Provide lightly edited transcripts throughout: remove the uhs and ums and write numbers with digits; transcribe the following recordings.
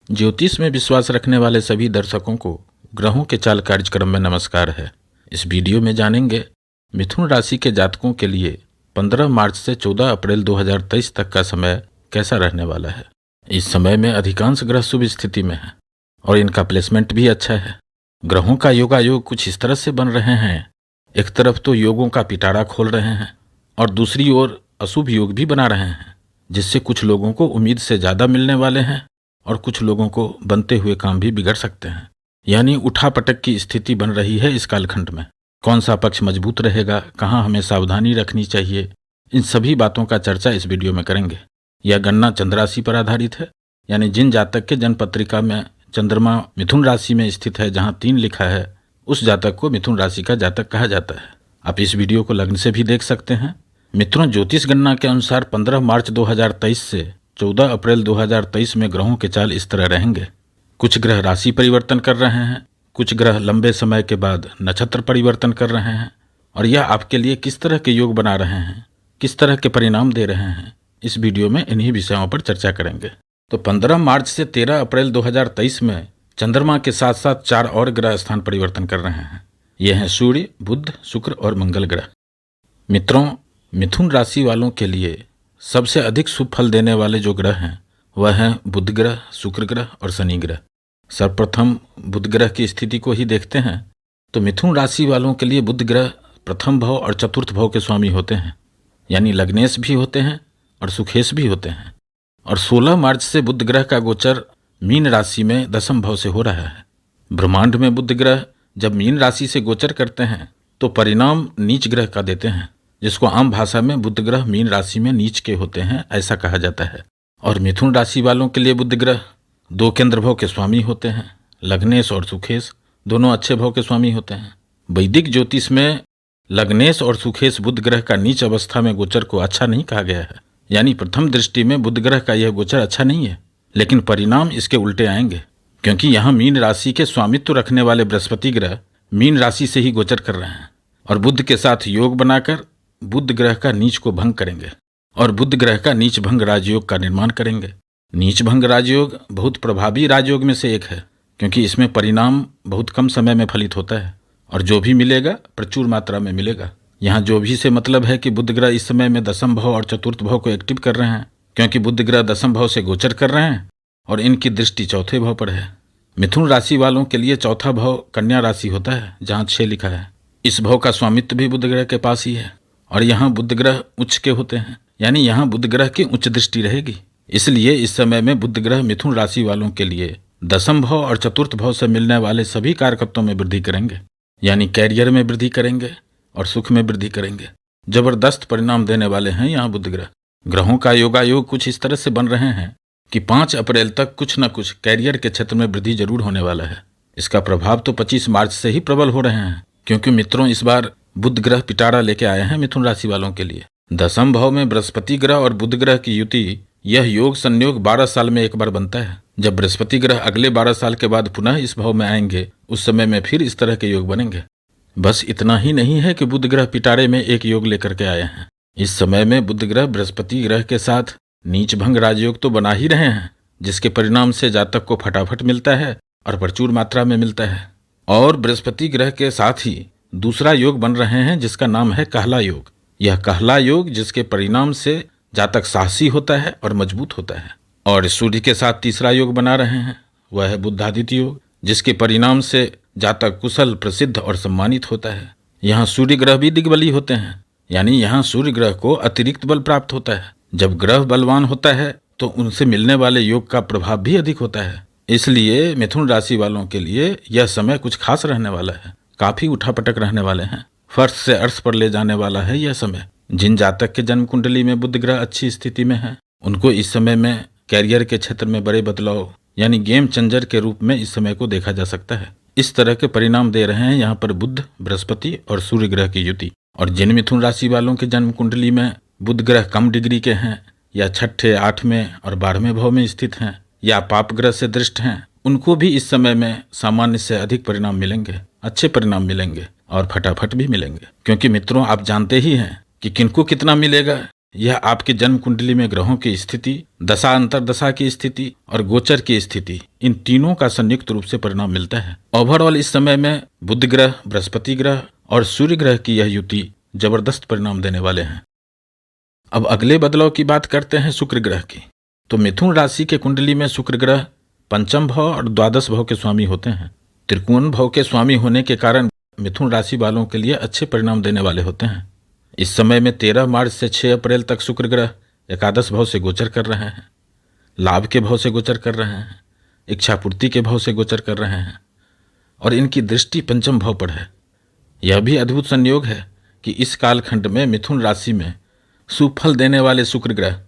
ज्योतिष में विश्वास रखने वाले सभी दर्शकों को ग्रहों के चाल कार्यक्रम में नमस्कार है। इस वीडियो में जानेंगे मिथुन राशि के जातकों के लिए 15 मार्च से 14 अप्रैल 2023 तक का समय कैसा रहने वाला है। इस समय में अधिकांश ग्रह शुभ स्थिति में हैं और इनका प्लेसमेंट भी अच्छा है। ग्रहों का योगायोग कुछ इस तरह से बन रहे हैं, एक तरफ तो योगों का पिटारा खोल रहे हैं और दूसरी ओर अशुभ योग भी बना रहे हैं, जिससे कुछ लोगों को उम्मीद से ज़्यादा मिलने वाले हैं और कुछ लोगों को बनते हुए काम भी बिगड़ सकते हैं। यानी उठापटक की स्थिति बन रही है इस कालखंड में। कौन सा पक्ष मजबूत रहेगा, कहाँ हमें सावधानी रखनी चाहिए, इन सभी बातों का चर्चा इस वीडियो में करेंगे। यह गणना चंद्र राशि पर आधारित है, यानी जिन जातक के जन्म पत्रिका में चंद्रमा मिथुन राशि में स्थित है, जहाँ 3 लिखा है, उस जातक को मिथुन राशि का जातक कहा जाता है। आप इस वीडियो को लग्न से भी देख सकते हैं। मित्रों, ज्योतिष गणना के अनुसार 15 मार्च 2023 से 14 अप्रैल 2023 में ग्रहों के चाल इस तरह रहेंगे। कुछ ग्रह राशि परिवर्तन कर रहे हैं, कुछ ग्रह लंबे समय के बाद नक्षत्र परिवर्तन कर रहे हैं, और यह आपके लिए किस तरह के योग बना रहे हैं, किस तरह के परिणाम दे रहे हैं, इस वीडियो में इन्हीं विषयों पर चर्चा करेंगे। तो 15 मार्च से 13 अप्रैल 2023 में चंद्रमा के साथ साथ 4 और ग्रह स्थान परिवर्तन कर रहे हैं। ये हैं सूर्य, बुध, शुक्र और मंगल ग्रह। मित्रों, मिथुन राशि वालों के लिए सबसे अधिक शुभ फल देने वाले जो ग्रह हैं वह हैं बुध ग्रह, शुक्र ग्रह और शनि ग्रह। सर्वप्रथम बुध ग्रह की स्थिति को ही देखते हैं। तो मिथुन राशि वालों के लिए बुध ग्रह प्रथम भाव और चतुर्थ भाव के स्वामी होते हैं, यानी लग्नेश भी होते हैं और सुखेश भी होते हैं। और 16 मार्च से बुध ग्रह का गोचर मीन राशि में दशम भाव से हो रहा है। ब्रह्मांड में बुध ग्रह जब मीन राशि से गोचर करते हैं तो परिणाम नीच ग्रह का देते हैं, जिसको आम भाषा में बुध ग्रह मीन राशि में नीच के होते हैं ऐसा कहा जाता है। और मिथुन राशि वालों के लिए बुध ग्रह 2 केंद्र भाव के स्वामी होते हैं। लग्नेश और सुखेश दोनों अच्छे भाव के स्वामी होते हैं। वैदिक ज्योतिष में लग्नेश और सुखेश बुध ग्रह का नीच अवस्था में गोचर को अच्छा नहीं कहा गया है, यानी प्रथम दृष्टि में बुध ग्रह का यह गोचर अच्छा नहीं है, लेकिन परिणाम इसके उल्टे आएंगे, क्योंकि यहाँ मीन राशि के स्वामित्व रखने वाले बृहस्पति ग्रह मीन राशि से ही गोचर कर रहे हैं और बुध के साथ योग बनाकर बुध ग्रह का नीच को भंग करेंगे और बुध ग्रह का नीच भंग राजयोग का निर्माण करेंगे। नीच भंग राजयोग बहुत प्रभावी राजयोग में से एक है, क्योंकि इसमें परिणाम बहुत कम समय में फलित होता है और जो भी मिलेगा प्रचुर मात्रा में मिलेगा। यहाँ जो भी से मतलब है कि बुध ग्रह इस समय में दशम भाव और चतुर्थ भाव को एक्टिव कर रहे हैं, क्योंकि बुध ग्रह दशम भाव से गोचर कर रहे हैं और इनकी दृष्टि चौथे भाव पर है। मिथुन राशि वालों के लिए चौथा भाव कन्या राशि होता है, जहाँ 6 लिखा है। इस भाव का स्वामित्व भी बुध ग्रह के पास ही है और यहाँ बुध ग्रह उच्च के होते हैं, यानी यहाँ बुध ग्रह की उच्च दृष्टि रहेगी। इसलिए इस समय में बुध ग्रह मिथुन राशि वालों के लिए दशम भाव और चतुर्थ भाव से मिलने वाले सभी कारकत्वों में वृद्धि करेंगे, यानी कैरियर में वृद्धि करेंगे और सुख में वृद्धि करेंगे। जबरदस्त परिणाम देने वाले हैं यहाँ बुध ग्रह। ग्रहों का योगायोग कुछ इस तरह से बन रहे हैं कि 5 अप्रैल तक कुछ न कुछ कैरियर के क्षेत्र में वृद्धि जरूर होने वाला है। इसका प्रभाव तो 25 मार्च से ही प्रबल हो रहे हैं, क्योंकि मित्रों इस बार बुध ग्रह पिटारा लेके आए हैं मिथुन राशि वालों के लिए। दशम भाव में बृहस्पति ग्रह और बुध ग्रह की युति, यह योग संयोग 12 साल में एक बार बनता है। जब बृहस्पति ग्रह अगले 12 साल के बाद पुनः इस भाव में आएंगे, उस समय में फिर इस तरह के योग बनेंगे। बस इतना ही नहीं है कि बुध ग्रह पिटारे में एक योग लेकर के आए हैं। इस समय में बुध ग्रह बृहस्पति ग्रह के साथ नीच भंग राजयोग तो बना ही रहे हैं, जिसके परिणाम से जातक को फटाफट मिलता है और प्रचुर मात्रा में मिलता है। और बृहस्पति ग्रह के साथ ही दूसरा योग बन रहे हैं, जिसका नाम है कहला योग। यह कहला योग जिसके परिणाम से जातक साहसी होता है और मजबूत होता है। और सूर्य के साथ तीसरा योग बना रहे हैं, वह है बुद्धादित्य योग, जिसके परिणाम से जातक कुशल, प्रसिद्ध और सम्मानित होता है। यहाँ सूर्य ग्रह भी दिग्बली होते हैं, यानी यहाँ सूर्य ग्रह को अतिरिक्त बल प्राप्त होता है। जब ग्रह बलवान होता है तो उनसे मिलने वाले योग का प्रभाव भी अधिक होता है। इसलिए मिथुन राशि वालों के लिए यह समय कुछ खास रहने वाला है। काफी उठापटक रहने वाले हैं, फर्श से अर्श पर ले जाने वाला है यह समय। जिन जातक के जन्म कुंडली में बुध ग्रह अच्छी स्थिति में है, उनको इस समय में कैरियर के क्षेत्र में बड़े बदलाव, यानी गेम चेंजर के रूप में इस समय को देखा जा सकता है। इस तरह के परिणाम दे रहे हैं यहाँ पर बुध, बृहस्पति और सूर्य ग्रह की युति। और जिन मिथुन राशि वालों के जन्म कुंडली में बुध ग्रह कम डिग्री के हैं, या 6ठे, 8वें और 12वें भाव में स्थित हैं, या पाप ग्रह से दृष्ट हैं, उनको भी इस समय में सामान्य से अधिक परिणाम मिलेंगे, अच्छे परिणाम मिलेंगे और फटाफट भी मिलेंगे। क्योंकि मित्रों, आप जानते ही हैं कि किनको कितना मिलेगा यह आपकी जन्म कुंडली में ग्रहों की स्थिति, दशा अंतरदशा की स्थिति और गोचर की स्थिति, इन तीनों का संयुक्त रूप से परिणाम मिलता है। ओवरऑल इस समय में बुध ग्रह, बृहस्पति ग्रह और सूर्य ग्रह की यह युति जबरदस्त परिणाम देने वाले हैं। अब अगले बदलाव की बात करते हैं शुक्र ग्रह की। तो मिथुन राशि के कुंडली में शुक्र ग्रह पंचम भाव और द्वादश भाव के स्वामी होते हैं। त्रिकोण भाव के स्वामी होने के कारण मिथुन राशि वालों के लिए अच्छे परिणाम देने वाले होते हैं। इस समय में 13 मार्च से 6 अप्रैल तक शुक्र ग्रह एकादश भाव से गोचर कर रहे हैं, लाभ के भाव से गोचर कर रहे हैं, इच्छापूर्ति के भाव से गोचर कर रहे हैं और इनकी दृष्टि पंचम भाव पर है। यह भी अद्भुत संयोग है कि इस कालखंड में मिथुन राशि में सुफल देने वाले शुक्र ग्रह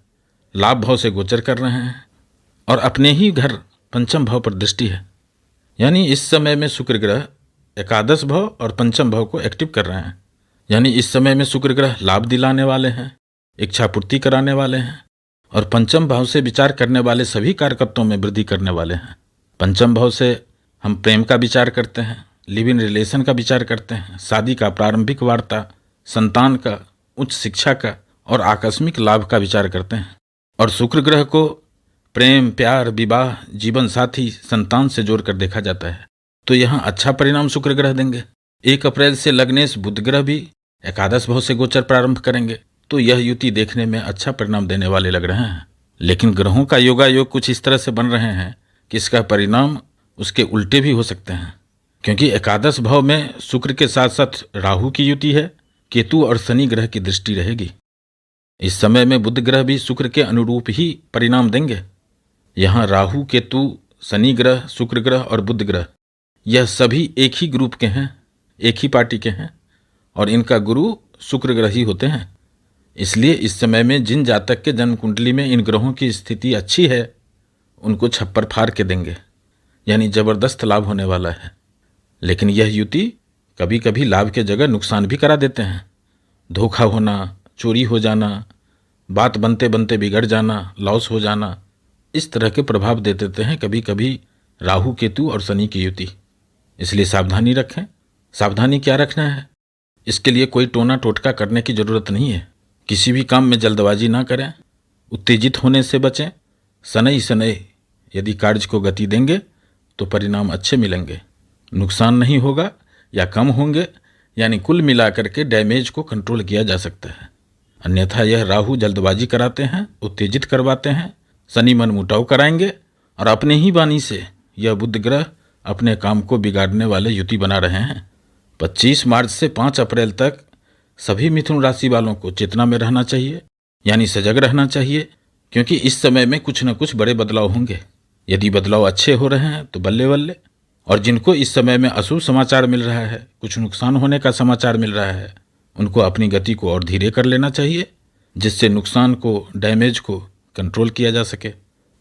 लाभ भाव से गोचर कर रहे हैं और अपने ही घर पंचम भाव पर दृष्टि है। यानी इस समय में शुक्र ग्रह एकादश भाव और पंचम भाव को एक्टिव कर रहे हैं। यानी इस समय में शुक्र ग्रह लाभ दिलाने वाले हैं, इच्छापूर्ति कराने वाले हैं और पंचम भाव से विचार करने वाले सभी कारकत्वों में वृद्धि करने वाले हैं। पंचम भाव से हम प्रेम का विचार करते हैं, लिव इन रिलेशन का विचार करते हैं, शादी का प्रारंभिक वार्ता, संतान का, उच्च शिक्षा का और आकस्मिक लाभ का विचार करते हैं। और शुक्र ग्रह को प्रेम, प्यार, विवाह, जीवन साथी, संतान से जोड़कर देखा जाता है। तो यहाँ अच्छा परिणाम शुक्र ग्रह देंगे। 1 अप्रैल से लग्नेश बुध ग्रह भी एकादश भाव से गोचर प्रारंभ करेंगे, तो यह युति देखने में अच्छा परिणाम देने वाले लग रहे हैं। लेकिन ग्रहों का योगायोग कुछ इस तरह से बन रहे हैं कि इसका परिणाम उसके उल्टे भी हो सकते हैं, क्योंकि एकादश भाव में शुक्र के साथ साथ राहु की युति है, केतु और शनि ग्रह की दृष्टि रहेगी। इस समय में बुध ग्रह भी शुक्र के अनुरूप ही परिणाम देंगे। यहाँ राहु, केतु, शनि ग्रह, शुक्र ग्रह और बुध ग्रह यह सभी एक ही ग्रुप के हैं, एक ही पार्टी के हैं और इनका गुरु शुक्र ग्रह ही होते हैं। इसलिए इस समय में जिन जातक के जन्म कुंडली में इन ग्रहों की स्थिति अच्छी है उनको छप्पर फाड़ के देंगे, यानी जबरदस्त लाभ होने वाला है। लेकिन यह युति कभी कभी लाभ के जगह नुकसान भी करा देते हैं। धोखा होना, चोरी हो जाना, बात बनते बनते बिगड़ जाना, लॉस हो जाना, इस तरह के प्रभाव दे देते हैं कभी कभी राहु, केतु और शनि की युति। इसलिए सावधानी रखें। सावधानी क्या रखना है, इसके लिए कोई टोना टोटका करने की ज़रूरत नहीं है। किसी भी काम में जल्दबाजी ना करें, उत्तेजित होने से बचें। शनै शनै यदि कार्य को गति देंगे तो परिणाम अच्छे मिलेंगे, नुकसान नहीं होगा या कम होंगे, यानी कुल मिलाकर के डैमेज को कंट्रोल किया जा सकता है। अन्यथा यह राहु जल्दबाजी कराते हैं, उत्तेजित करवाते हैं, शनि मनमुटाव कराएंगे और अपने ही वाणी से यह बुध ग्रह अपने काम को बिगाड़ने वाले युति बना रहे हैं। 25 मार्च से 5 अप्रैल तक सभी मिथुन राशि वालों को चेतना में रहना चाहिए, यानी सजग रहना चाहिए, क्योंकि इस समय में कुछ न कुछ बड़े बदलाव होंगे। यदि बदलाव अच्छे हो रहे हैं तो बल्ले बल्ले, और जिनको इस समय में अशुभ समाचार मिल रहा है, कुछ नुकसान होने का समाचार मिल रहा है, उनको अपनी गति को और धीरे कर लेना चाहिए, जिससे नुकसान को, डैमेज को कंट्रोल किया जा सके।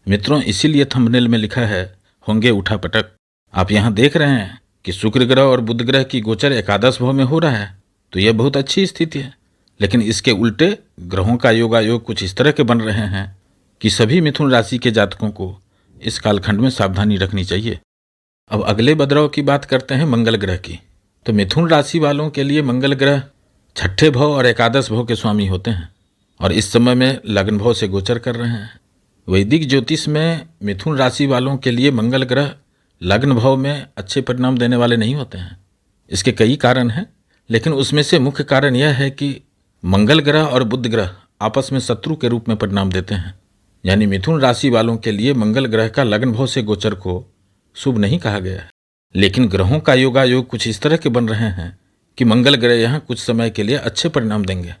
मित्रों, इसीलिए थंबनेल में लिखा है होंगे उठापटक। आप यहाँ देख रहे हैं कि शुक्र ग्रह और बुध ग्रह की गोचर एकादश भाव में हो रहा है, तो यह बहुत अच्छी स्थिति है। लेकिन इसके उल्टे ग्रहों का योगायोग कुछ इस तरह के बन रहे हैं कि सभी मिथुन राशि के जातकों को इस कालखंड में सावधानी रखनी चाहिए। अब अगले बदलाव की बात करते हैं मंगल ग्रह की। तो मिथुन राशि वालों के लिए मंगल ग्रह 6ठे भाव और एकादश भाव के स्वामी होते हैं और इस समय में लग्न भाव से गोचर कर रहे हैं। वैदिक ज्योतिष में मिथुन राशि वालों के लिए मंगल ग्रह लग्न भाव में अच्छे परिणाम देने वाले नहीं होते हैं। इसके कई कारण हैं, लेकिन उसमें से मुख्य कारण यह है कि मंगल ग्रह और बुध ग्रह आपस में शत्रु के रूप में परिणाम देते हैं। यानी मिथुन राशि वालों के लिए मंगल ग्रह का लग्न भाव से गोचर को शुभ नहीं कहा गया है। लेकिन ग्रहों का योगायोग कुछ इस तरह के बन रहे हैं कि मंगल ग्रह यहाँ कुछ समय के लिए अच्छे परिणाम देंगे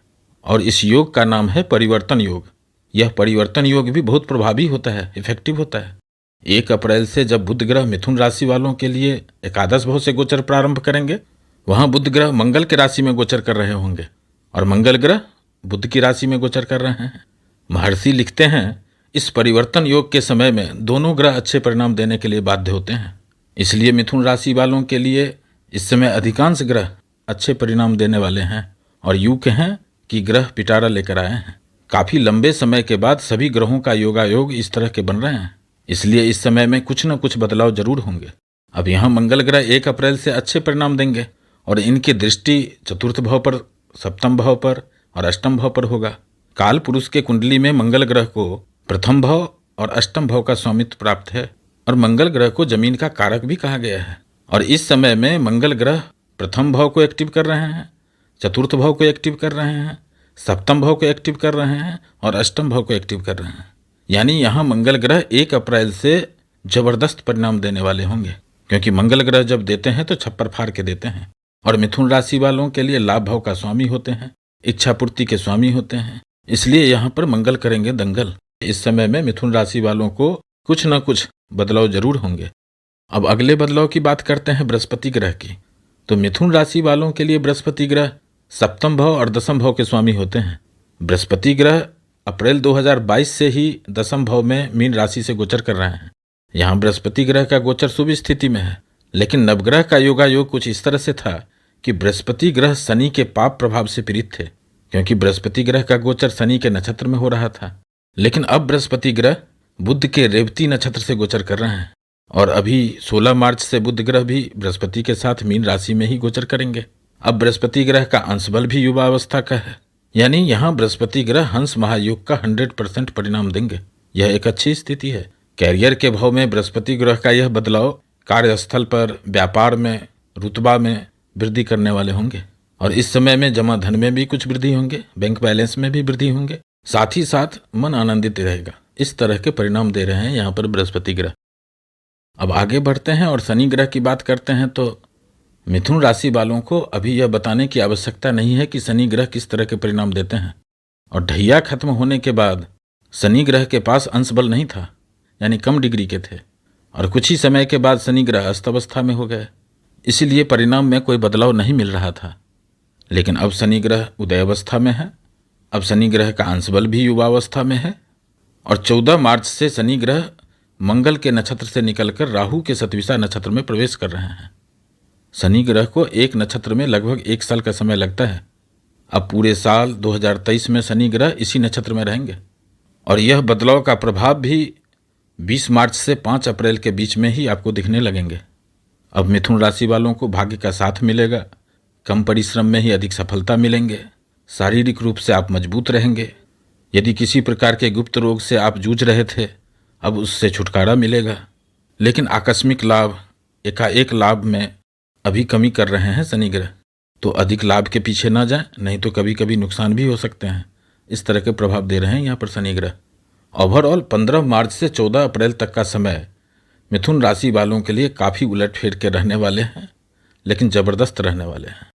और इस योग का नाम है परिवर्तन योग। यह परिवर्तन योग भी बहुत प्रभावी होता है, इफेक्टिव होता है। 1 अप्रैल से जब बुध ग्रह मिथुन राशि वालों के लिए एकादश भाव से गोचर प्रारंभ करेंगे, वहाँ बुध ग्रह मंगल के राशि में गोचर कर रहे होंगे और मंगल ग्रह बुध की राशि में गोचर कर रहे हैं। महर्षि लिखते हैं, इस परिवर्तन योग के समय में दोनों ग्रह अच्छे परिणाम देने के लिए बाध्य होते हैं। इसलिए मिथुन राशि वालों के लिए इस समय अधिकांश ग्रह अच्छे परिणाम देने वाले हैं और यूं कहें कि ग्रह पिटारा लेकर आए हैं। काफ़ी लंबे समय के बाद सभी ग्रहों का योगायोग इस तरह के बन रहे हैं, इसलिए इस समय में कुछ न कुछ बदलाव जरूर होंगे। अब यहाँ मंगल ग्रह 1 अप्रैल से अच्छे परिणाम देंगे और इनकी दृष्टि चतुर्थ भाव पर, सप्तम भाव पर और अष्टम भाव पर होगा। काल पुरुष के कुंडली में मंगल ग्रह को प्रथम भाव और अष्टम भाव का स्वामित्व प्राप्त है और मंगल ग्रह को जमीन का कारक भी कहा गया है। और इस समय में मंगल ग्रह प्रथम भाव को एक्टिव कर रहे हैं, चतुर्थ भाव को एक्टिव कर रहे हैं, सप्तम भाव को एक्टिव कर रहे हैं और अष्टम भाव को एक्टिव कर रहे हैं। यानी यहाँ मंगल ग्रह 1 अप्रैल से जबरदस्त परिणाम देने वाले होंगे, क्योंकि मंगल ग्रह जब देते हैं तो छप्पर फाड़ के देते हैं। और मिथुन राशि वालों के लिए लाभ भाव का स्वामी होते हैं, इच्छा पूर्ति के स्वामी होते हैं, इसलिए यहाँ पर मंगल करेंगे दंगल। इस समय में मिथुन राशि वालों को कुछ न कुछ बदलाव जरूर होंगे। अब अगले बदलाव की बात करते हैं बृहस्पति ग्रह की। तो मिथुन राशि वालों के लिए बृहस्पति ग्रह सप्तम भाव और दसम भाव के स्वामी होते हैं। बृहस्पति ग्रह अप्रैल 2022 से ही दसम भाव में मीन राशि से गोचर कर रहे हैं। यहाँ बृहस्पति ग्रह का गोचर शुभ स्थिति में है, लेकिन नवग्रह का योगायोग कुछ इस तरह से था कि बृहस्पति ग्रह शनि के पाप प्रभाव से पीड़ित थे, क्योंकि बृहस्पति ग्रह का गोचर शनि के नक्षत्र में हो रहा था। लेकिन अब बृहस्पति ग्रह बुध के रेवती नक्षत्र से गोचर कर रहे हैं और अभी 16 मार्च से बुध ग्रह भी बृहस्पति के साथ मीन राशि में ही गोचर करेंगे। अब बृहस्पति ग्रह का अंशबल भी युवा अवस्था का है, यानी यहाँ बृहस्पति ग्रह हंस महायोग का 100% परिणाम देंगे। यह एक अच्छी स्थिति है। कैरियर के भाव में बृहस्पति ग्रह का यह बदलाव कार्यस्थल पर, व्यापार में, रुतबा में वृद्धि करने वाले होंगे और इस समय में जमा धन में भी कुछ वृद्धि होंगे, बैंक बैलेंस में भी वृद्धि होंगे, साथ ही साथ मन आनंदित रहेगा। इस तरह के परिणाम दे रहे हैं यहाँ पर बृहस्पति ग्रह। अब आगे बढ़ते हैं और शनि ग्रह की बात करते हैं। तो मिथुन राशि वालों को अभी यह बताने की आवश्यकता नहीं है कि शनि ग्रह किस तरह के परिणाम देते हैं। और ढैया खत्म होने के बाद शनि ग्रह के पास अंश बल नहीं था, यानी कम डिग्री के थे, और कुछ ही समय के बाद शनि ग्रह अस्त अवस्था में हो गए, इसीलिए परिणाम में कोई बदलाव नहीं मिल रहा था। लेकिन अब शनि ग्रह उदय अवस्था में है, अब शनि ग्रह का अंश बल भी युवावस्था में है और 14 मार्च से शनि ग्रह मंगल के नक्षत्र से निकलकर राहु के सतविसा नक्षत्र में प्रवेश कर रहे हैं। शनि ग्रह को एक नक्षत्र में लगभग 1 साल का समय लगता है। अब पूरे साल 2023 में शनि ग्रह इसी नक्षत्र में रहेंगे और यह बदलाव का प्रभाव भी 20 मार्च से 5 अप्रैल के बीच में ही आपको दिखने लगेंगे। अब मिथुन राशि वालों को भाग्य का साथ मिलेगा, कम परिश्रम में ही अधिक सफलता मिलेंगे, शारीरिक रूप से आप मजबूत रहेंगे। यदि किसी प्रकार के गुप्त रोग से आप जूझ रहे थे, अब उससे छुटकारा मिलेगा। लेकिन आकस्मिक लाभ, एकाएक लाभ में अभी कमी कर रहे हैं शनि ग्रह, तो अधिक लाभ के पीछे ना जाएं, नहीं तो कभी कभी नुकसान भी हो सकते हैं। इस तरह के प्रभाव दे रहे हैं यहाँ पर शनि ग्रह। ओवरऑल 15 मार्च से 14 अप्रैल तक का समय मिथुन राशि वालों के लिए काफ़ी उलटफेर के रहने वाले हैं, लेकिन ज़बरदस्त रहने वाले हैं।